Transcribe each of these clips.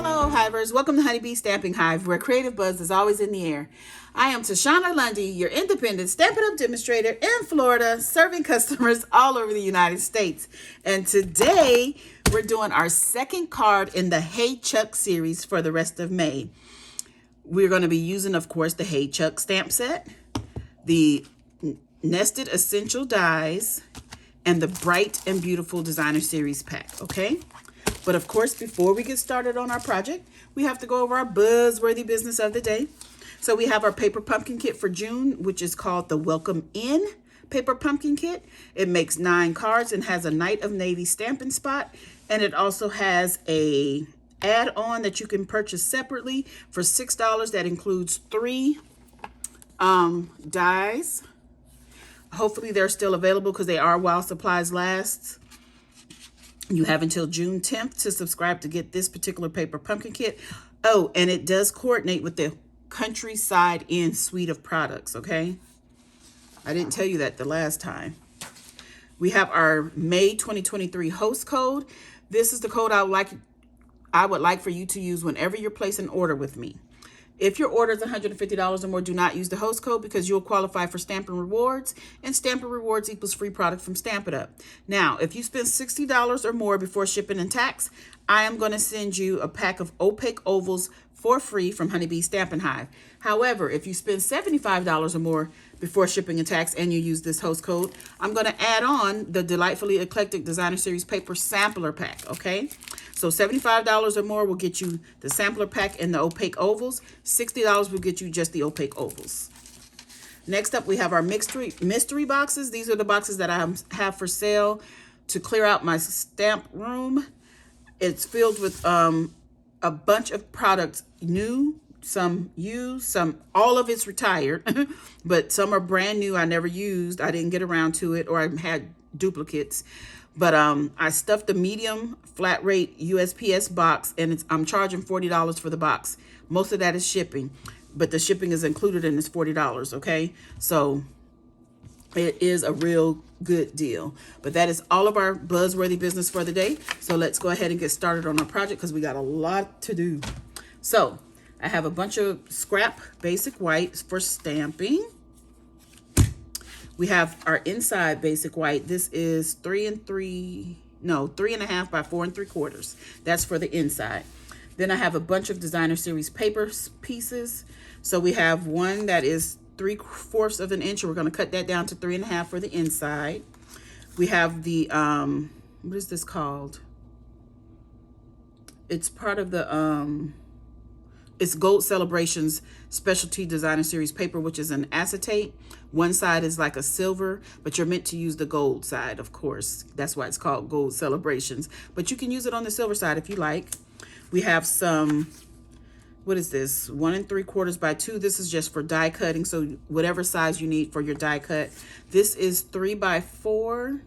Hello, Hivers. Welcome to Honeybee Stamping Hive, where creative buzz is always in the air. I am Tashana Lundy, your independent Stampin' Up Demonstrator in Florida, serving customers all over the United States. And today, we're doing our second card in the Hey Chuck series for the rest of May. We're going to be using, of course, the Hey Chuck stamp set, the Nested Essential Dies, and the Bright and Beautiful Designer Series pack, okay? But of course, before we get started on our project, we have to go over our buzzworthy business of the day. So we have our paper pumpkin kit for June, which is called the Welcome In Paper Pumpkin Kit. It makes 9 cards and has a Night of Navy stamping spot. And it also has a add-on that you can purchase separately for $6. That includes 3 dies. Hopefully they're still available because they are while supplies last. You have until June 10th to subscribe to get this particular paper pumpkin kit. Oh, and it does coordinate with the Countryside Inn suite of products, okay? I didn't tell you that the last time. We have our May 2023 host code. This is the code I would like for you to use whenever you're placing an order with me. If your order is $150 or more, do not use the host code because you'll qualify for Stampin' Rewards, and Stampin' Rewards equals free product from Stampin' Up. Now, if you spend $60 or more before shipping and tax, I am going to send you a pack of opaque ovals for free from Honeybee Stampin' Hive. However, if you spend $75 or more before shipping and tax and you use this host code, I'm going to add on the Delightfully Eclectic Designer Series Paper Sampler Pack, okay? So $75 or more will get you the sampler pack and the opaque ovals. $60 will get you just the opaque ovals. Next up, we have our mystery boxes. These are the boxes that I have for sale to clear out my stamp room. It's filled with a bunch of products, new, some used, all of it's retired, but some are brand new I never used. I didn't get around to it, or I had duplicates. But I stuffed the medium flat rate USPS box, and I'm charging $40 for the box. Most of that is shipping, but the shipping is included in this $40, okay? So it is a real good deal. But that is all of our buzzworthy business for the day. So let's go ahead and get started on our project because we got a lot to do. So I have a bunch of scrap basic whites for stamping. We have our inside basic white. This is 3.5 by 4 3/4. That's for the inside. Then I have a bunch of Designer Series paper pieces. So we have one that is 3/4 of an inch. We're going to cut that down to 3.5 for the inside. We have the, what is this called? It's part of the, it's Gold Celebrations Specialty Designer Series paper, which is an acetate. One side is like a silver, but you're meant to use the gold side, of course. That's why it's called Gold Celebrations. But you can use it on the silver side if you like. We have some, what is this? 1 3/4 by 2. This is just for die cutting. So whatever size you need for your die cut. This is 3 by 4.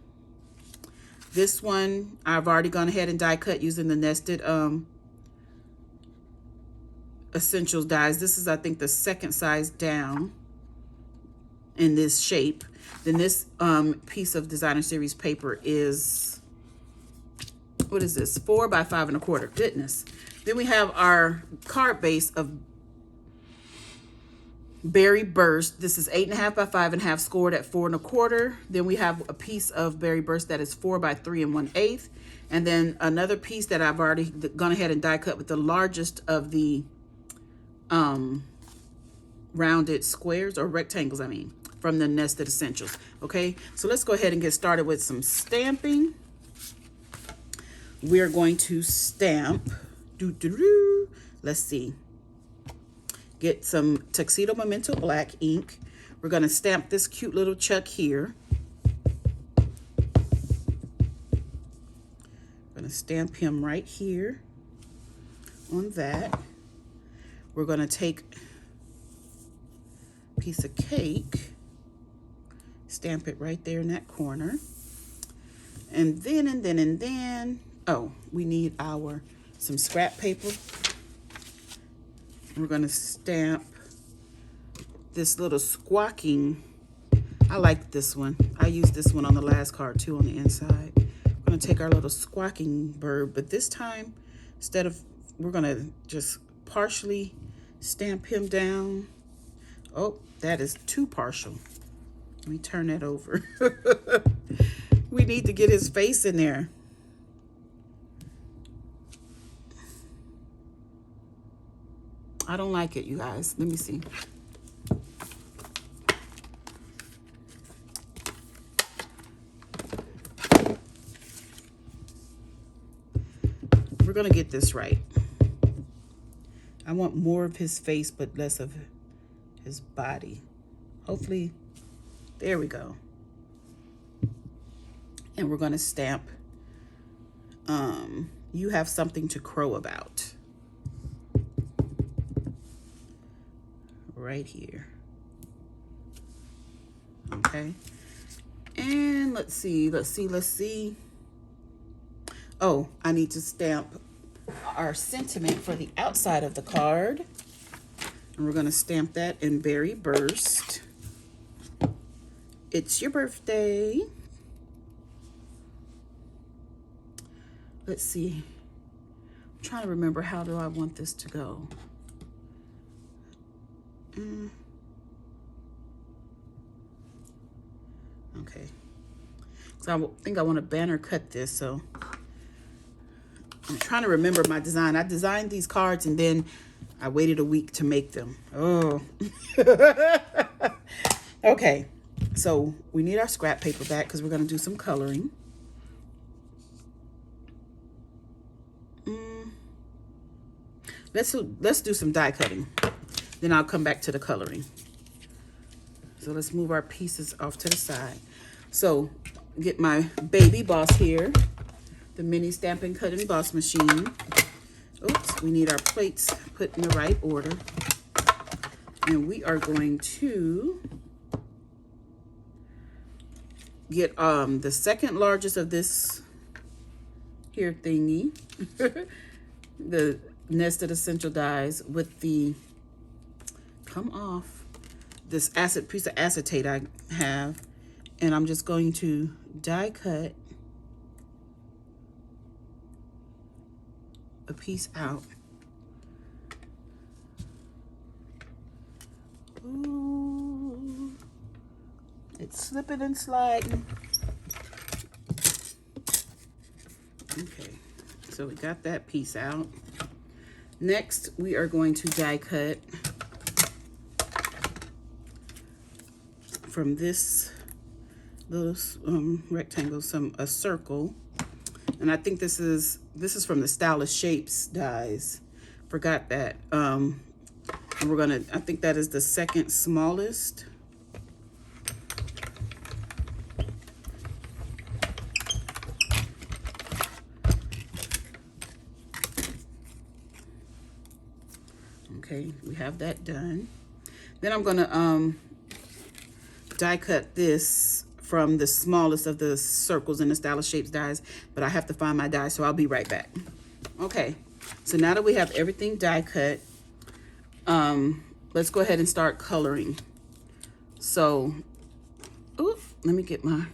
This one, I've already gone ahead and die cut using the nested, Essentials dies. This is, I think, the second size down in this shape. Then this piece of Designer Series paper is, what is this? 4 by 5 1/4. Goodness. Then we have our card base of Berry Burst. This is 8.5 by 5 1/2, scored at 4 1/4. Then we have a piece of Berry Burst that is 4 by 3 1/8. And then another piece that I've already gone ahead and die cut with the largest of the rounded squares, or rectangles, I mean, from the Nested Essentials. Okay, so let's go ahead and get started with some stamping. We're going to stamp, let's see, get some Tuxedo Memento Black ink. We're going to stamp this cute little Chuck here. Going to stamp him right here on that. We're going to take a piece of cake, stamp it right there in that corner. And then, oh, we need some scrap paper. We're going to stamp this little squawking. I like this one. I used this one on the last card too on the inside. We're going to take our little squawking bird, but this time, instead of we're gonna just partially stamp him down. Oh, that is too partial. Let me turn that over. We need to get his face in there. I don't like it, you guys. Let me see. We're gonna get this right. I want more of his face, but less of his body. Hopefully, there we go. And we're gonna stamp, you have something to crow about. Right here. Okay. And let's see. Oh, I need to stamp our sentiment for the outside of the card. And we're going to stamp that in Berry Burst. It's your birthday. Let's see. I'm trying to remember, how do I want this to go? Okay. So I think I want to banner cut this, so I'm trying to remember my design. I designed these cards and then I waited a week to make them. Oh. Okay. So we need our scrap paper back because we're going to do some coloring. Let's do some die cutting. Then I'll come back to the coloring. So let's move our pieces off to the side. So get my baby Boss here, the mini Stampin' Cut and Boss machine. Oops, we need our plates put in the right order. And we are going to get the second largest of this here thingy, the nested essential dies with the, this piece of acetate I have, and I'm just going to die cut a piece out. Ooh, it's slipping and sliding. Okay, so we got that piece out. Next, we are going to die cut from this little rectangle a circle, and I think this is from the Stylish Shapes dies. Forgot that. And we're gonna, I think that is the second smallest. Okay, we have that done. Then I'm gonna die cut this from the smallest of the circles in the Stylish Shapes dies, but I have to find my die, so I'll be right back. Okay, so now that we have everything die cut, let's go ahead and start coloring. So, ooh, let me get my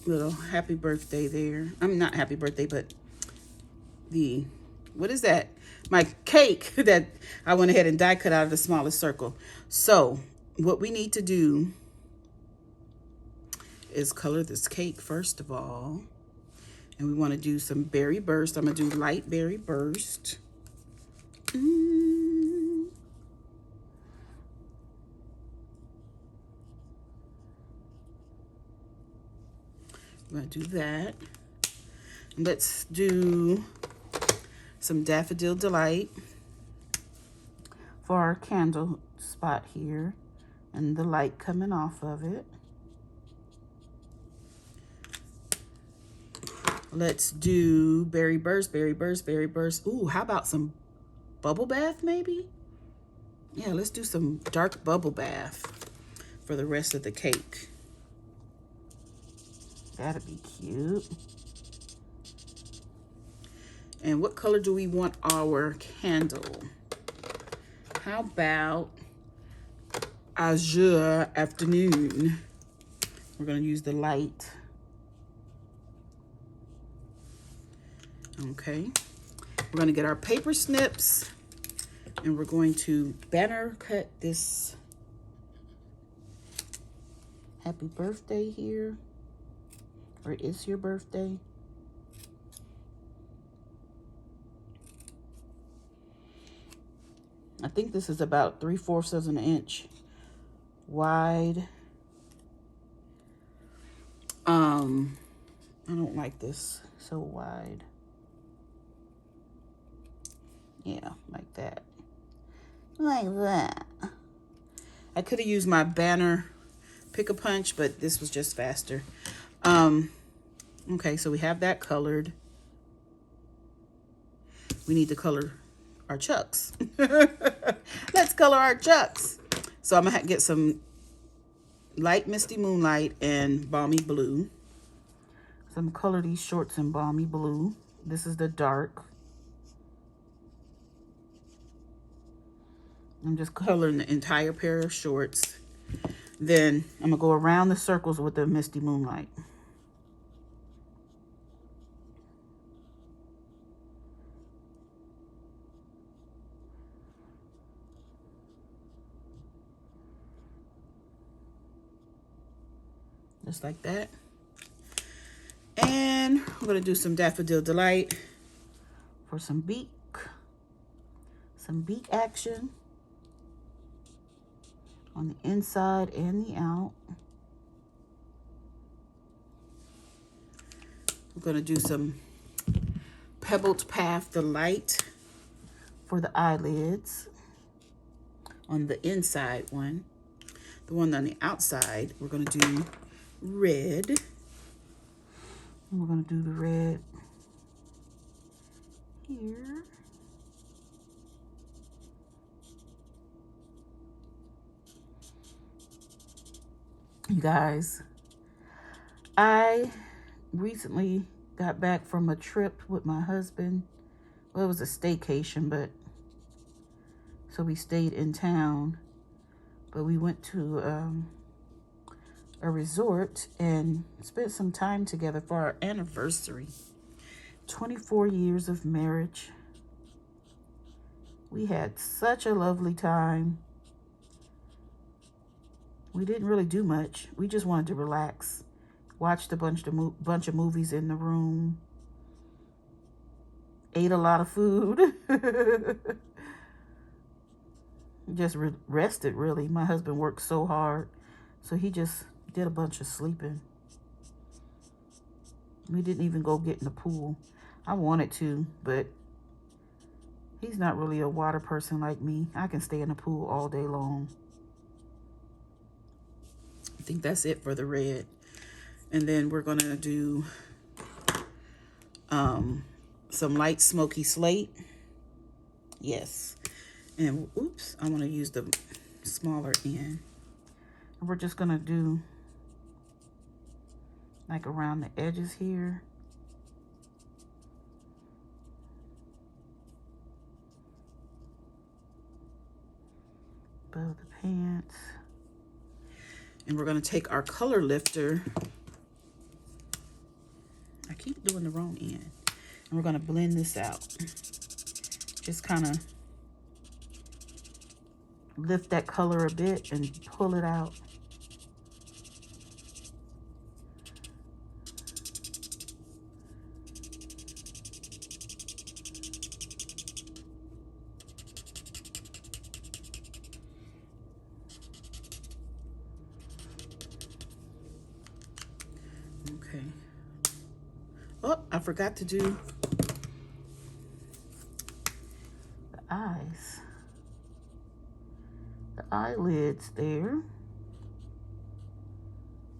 little happy birthday there. I'm not happy birthday, but the, what is that? My cake that I went ahead and die cut out of the smallest circle. So what we need to do is color this cake first of all. And we want to do some berry burst. I'm going to do light berry burst. I'm going to do that. Let's do some Daffodil Delight for our candle spot here and the light coming off of it. Let's do Berry Burst, Berry Burst, Berry Burst. Ooh, how about some bubble bath maybe? Yeah, let's do some dark bubble bath for the rest of the cake. That'd be cute. And what color do we want our candle? How about Azure Afternoon? We're going to use the light. Okay. We're going to get our paper snips, and we're going to banner cut this happy birthday here, or it's your birthday. I think this is about 3/4 of an inch wide. I don't like this so wide. Yeah, like that. Like that. I could have used my banner pick-a-punch, but this was just faster. Okay, so we have that colored. We need to color our chucks. Let's color our chucks. So I'm gonna get some light Misty Moonlight and Balmy Blue. So I'm gonna color these shorts in Balmy Blue. This is the dark. I'm just coloring the entire pair of shorts. Then I'm gonna go around the circles with the Misty Moonlight. Just like that. And I'm gonna do some Daffodil Delight for some beak action on the inside and the out. I'm gonna do some Pebbled Path Delight for the eyelids on the inside one. The one on the outside, we're gonna do red. And we're gonna do the red here. You guys, I recently got back from a trip with my husband. Well, it was a staycation, but so we stayed in town, but we went to a resort and spent some time together for our anniversary. 24 years of marriage. We had such a lovely time. We didn't really do much. We just wanted to relax. Watched a bunch of movies in the room. Ate a lot of food. Just rested, really. My husband worked so hard, so he just did a bunch of sleeping. We didn't even go get in the pool. I wanted to, but he's not really a water person like me. I can stay in the pool all day long. I think that's it for the red. And then we're gonna do some light smoky slate. Yes. And oops, I want to use the smaller end. And we're just gonna do like around the edges here. Above the pants. And we're gonna take our color lifter. I keep doing the wrong end. And we're gonna blend this out. Just kind of lift that color a bit and pull it out. Okay. Oh, I forgot to do the eyes. The eyelids there.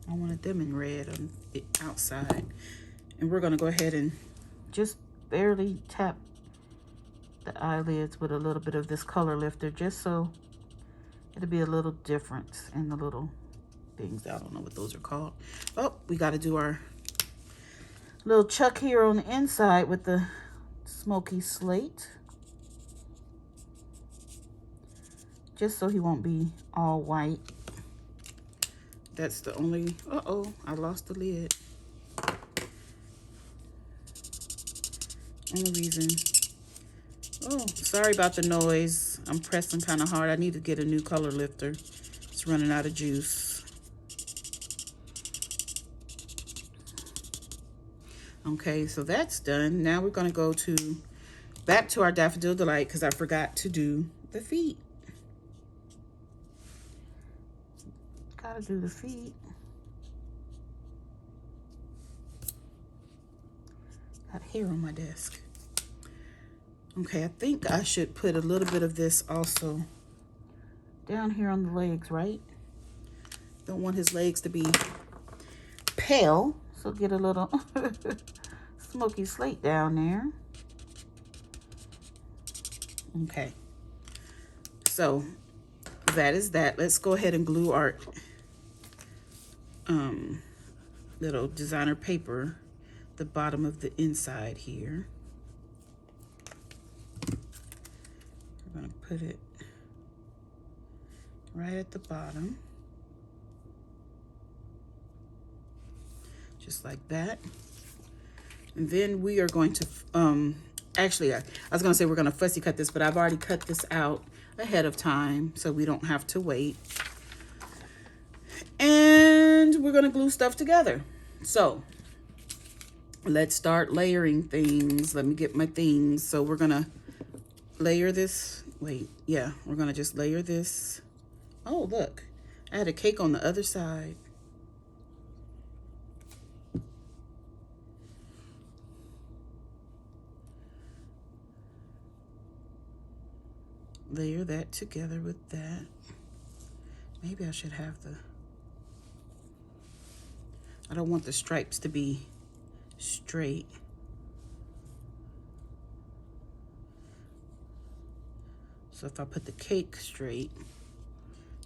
I wanted them in red on the outside. And we're going to go ahead and just barely tap the eyelids with a little bit of this color lifter, just so it'll be a little difference in the little things. I don't know what those are called. Oh, we got to do our little chuck here on the inside with the smoky slate. Just so he won't be all white. That's the only, uh-oh, I lost the lid. Only reason Oh, sorry about the noise. I'm pressing kind of hard. I need to get a new color lifter. It's running out of juice. Okay, so that's done. Now we're going to go back to our Daffodil Delight because I forgot to do the feet. Gotta do the feet. Got hair on my desk. Okay, I think I should put a little bit of this also down here on the legs, right? Don't want his legs to be pale, so get a little smoky slate down there. Okay, so that is that. Let's go ahead and glue our little designer paper, the bottom of the inside here. We're gonna put it right at the bottom, just like that. And then we are going to, actually, I was gonna say we're gonna fussy cut this, but I've already cut this out ahead of time, so we don't have to wait. And we're gonna glue stuff together. So let's start layering things. Let me get my things. So we're gonna layer this. Wait, yeah, we're gonna just layer this. Oh, look, I had a cake on the other side. Layer that together with that. Maybe I should have I don't want the stripes to be straight. So if I put the cake straight,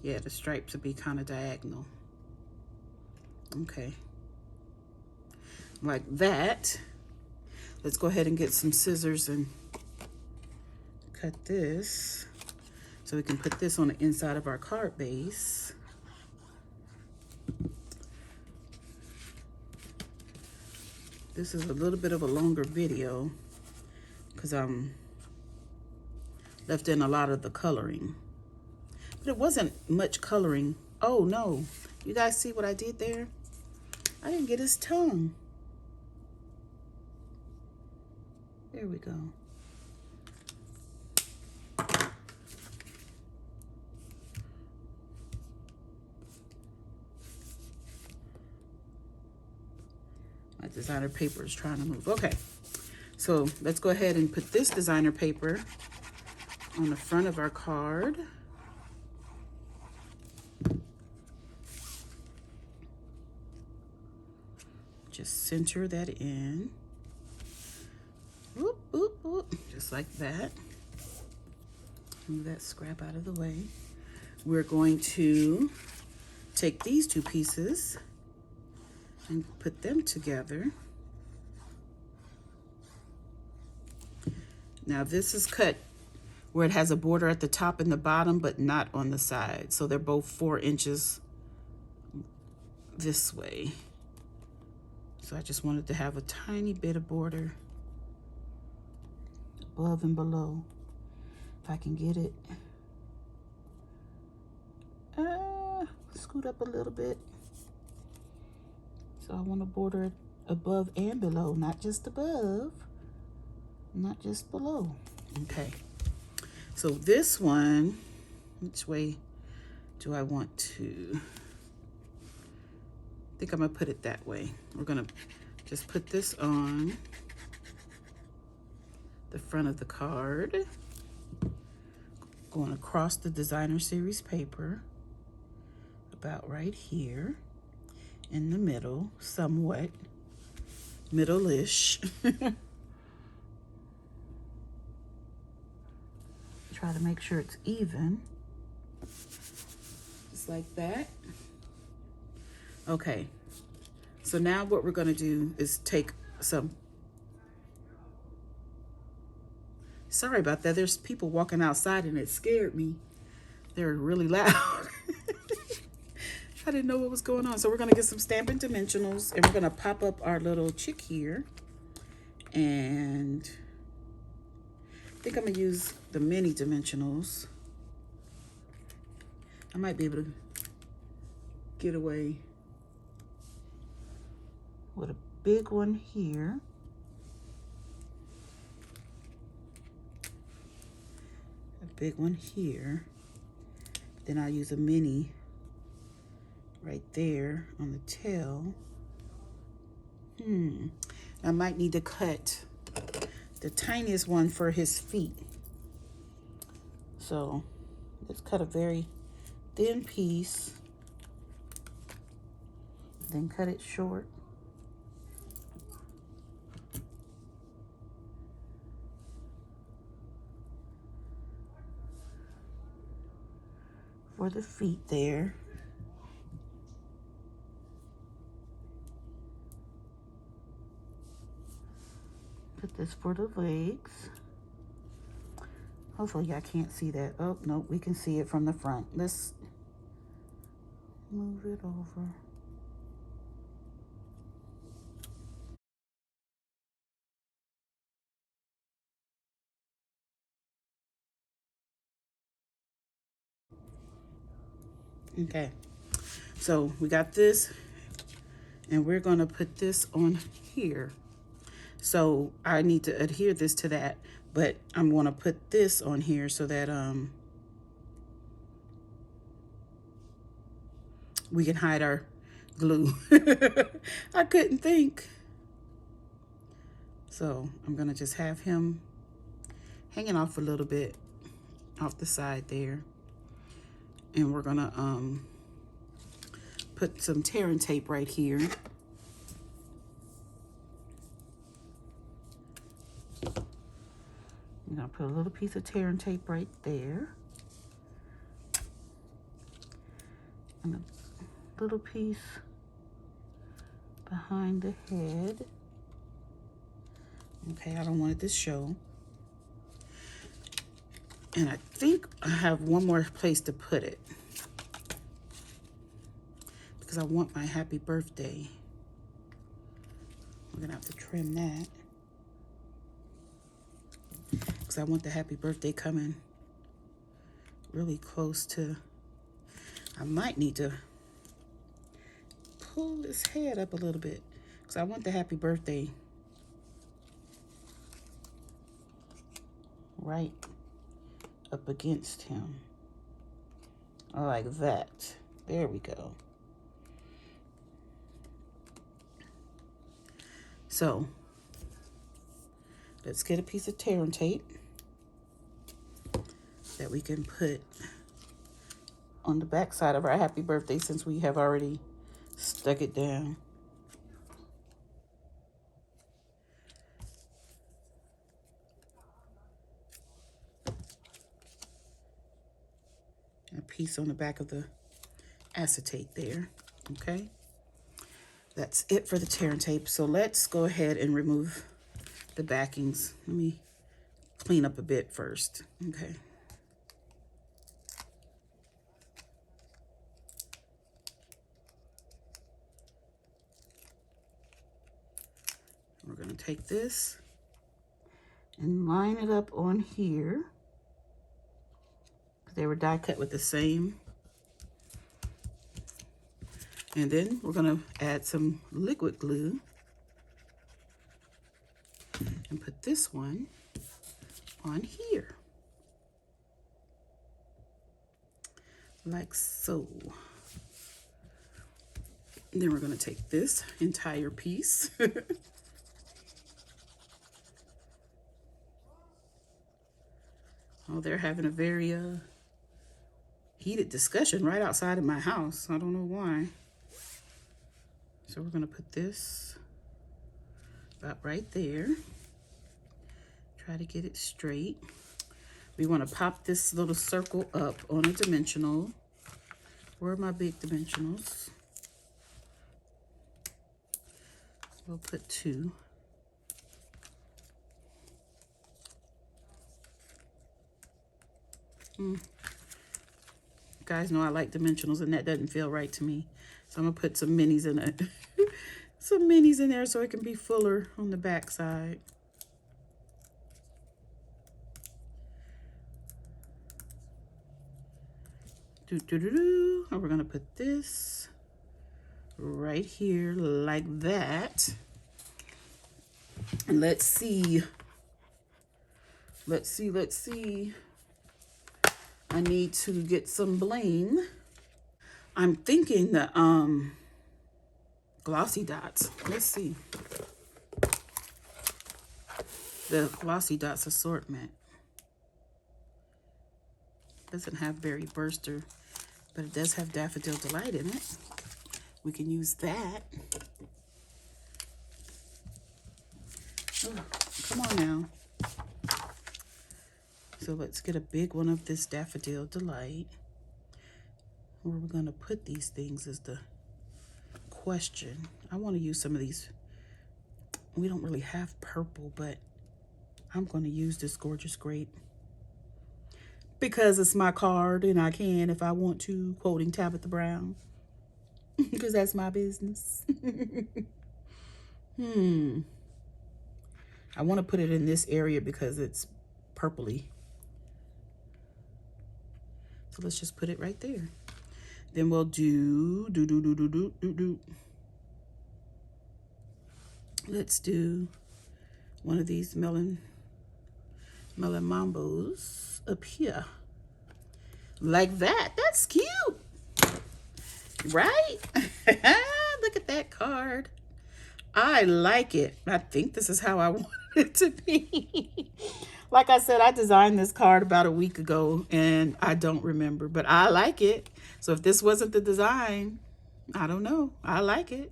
yeah, the stripes would be kind of diagonal. Okay. Like that. Let's go ahead and get some scissors and cut this so we can put this on the inside of our card base. This is a little bit of a longer video because I'm left in a lot of the coloring, but it wasn't much coloring. Oh no, you guys see what I did there? I didn't get his tongue. There we go. My designer paper is trying to move. Okay, so let's go ahead and put this designer paper on the front of our card. Just center that in. Whoop, whoop, whoop. Just like that. Move that scrap out of the way. We're going to take these two pieces and put them together. Now this is cut where it has a border at the top and the bottom, but not on the side. So they're both 4 inches this way. So I just wanted to have a tiny bit of border above and below. If I can get it. Scoot up a little bit. So I want to border it above and below, not just above, not just below. Okay. So this one, which way do I want to? I think I'm gonna put it that way. We're gonna just put this on the front of the card, going across the designer series paper, about right here, in the middle, somewhat middle-ish. Try to make sure it's even, just like that. Okay, so now what we're gonna do is take some, sorry about that, there's people walking outside and it scared me. They're really loud. I didn't know what was going on. So we're gonna get some Stampin' Dimensionals and we're gonna pop up our little chick here and think I'm gonna use the mini dimensionals. I might be able to get away with a big one here. A big one here. Then I'll use a mini right there on the tail. I might need to cut the tiniest one for his feet. So let's cut a very thin piece, then cut it short. For the feet there. Put this for the legs. Hopefully y'all can't see that. Oh, no, we can see it from the front. Let's move it over. Okay, so we got this, and we're gonna put this on here. So I need to adhere this to that, but I'm gonna put this on here so that we can hide our glue. I couldn't think. So I'm gonna just have him hanging off a little bit off the side there. And we're gonna put some tearing tape right here. I'm gonna put a little piece of tearing tape right there. And a little piece behind the head. Okay, I don't want it to show. And I think I have one more place to put it, because I want my happy birthday. We're gonna have to trim that, because I want the happy birthday coming really close to. I might need to pull this head up a little bit, because I want the happy birthday right up against him, like that. There we go. So let's get a piece of tearing tape that we can put on the back side of our happy birthday, since we have already stuck it down. A piece on the back of the acetate there. Okay, that's it for the tearing tape. So let's go ahead and remove the backings. Let me clean up a bit first. Okay. We're going to take this and line it up on here. They were die cut with the same. And then we're going to add some liquid glue and put this one on here, like so. And then we're going to take this entire piece oh, they're having a very heated discussion right outside of my house. I don't know why. So we're going to put this about right there. Try to get it straight. We want to pop this little circle up on a dimensional. Where are my big dimensionals? We'll put 2. You guys know I like dimensionals, and that doesn't feel right to me. So I'm gonna put some minis in it. Some minis in there so it can be fuller on the back side. And we're gonna put this right here like that. And let's see. I need to get some bling. I'm thinking the glossy dots. Let's see. The glossy dots assortment doesn't have Berry Burster, but it does have Daffodil Delight in it. We can use that. Oh, come on now. So let's get a big one of this Daffodil Delight. Where we're going to put these things is the question. I want to use some of these. We don't really have purple, but I'm going to use this Gorgeous Grape because it's my card and I can if I want to, quoting Tabitha Brown, because that's my business. I want to put it in this area because it's purpley. So let's just put it right there. Then we'll do. Let's do one of these melon mambos up here. Like that. That's cute. Right? Look at that card. I like it. I think this is how I want it to be. Like I said, I designed this card about a week ago and I don't remember, but I like it. So if this wasn't the design, I don't know. I like it.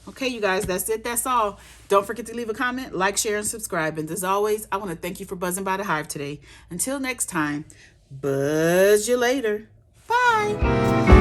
Okay, you guys, that's it. That's all. Don't forget to leave a comment, like, share, and subscribe. And as always, I want to thank you for buzzing by the Hive today. Until next time, buzz you later. Bye.